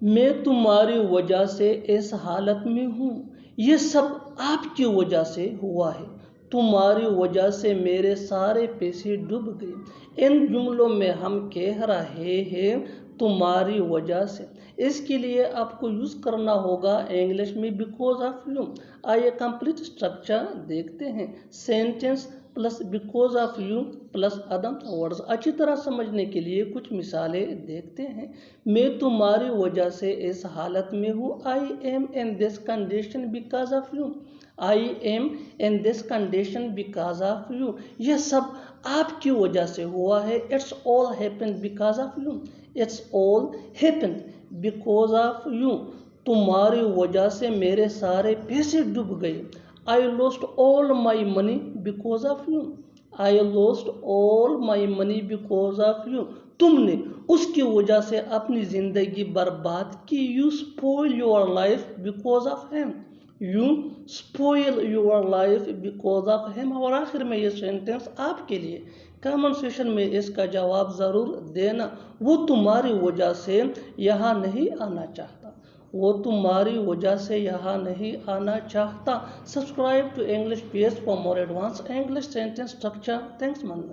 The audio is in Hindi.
मैं तुम्हारी वजह से इस हालत में हूँ, ये सब आपकी वजह से हुआ है। तुम्हारी वजह से मेरे सारे पैसे डूब गए। इन जुमलों में हम कह रहे हैं तुम्हारी वजह से। इसके लिए आपको यूज़ करना होगा इंग्लिश में बिकॉज ऑफ यू। आइए कंप्लीट स्ट्रक्चर देखते हैं। Sentence plus because of you plus other words. अच्छी तरह समझने के लिए कुछ मिसालें देखते हैं। मैं तुम्हारी वजह से इस हालत में हूँ। I am in this condition because of you. I am in this condition because of you. यह सब आपकी वजह से हुआ है। It's all happened because of you. It's all happened because of you. तुम्हारी वजह से मेरे सारे पैसे डूब गए। I lost all my money because of you. I lost all my money because of you. तुमने उसकी वजह से अपनी जिंदगी बर्बाद की। You spoil your life because of him. You spoil your life because of him. और आखिर में ये सेंटेंस आपके लिए, कमेंट सेक्शन में इसका जवाब ज़रूर देना। वो तुम्हारी वजह से यहाँ नहीं आना चाहता। वो तुम्हारी वजह से यहाँ नहीं आना चाहता। Subscribe to English PS for more advance English sentence structure. Thanks मन।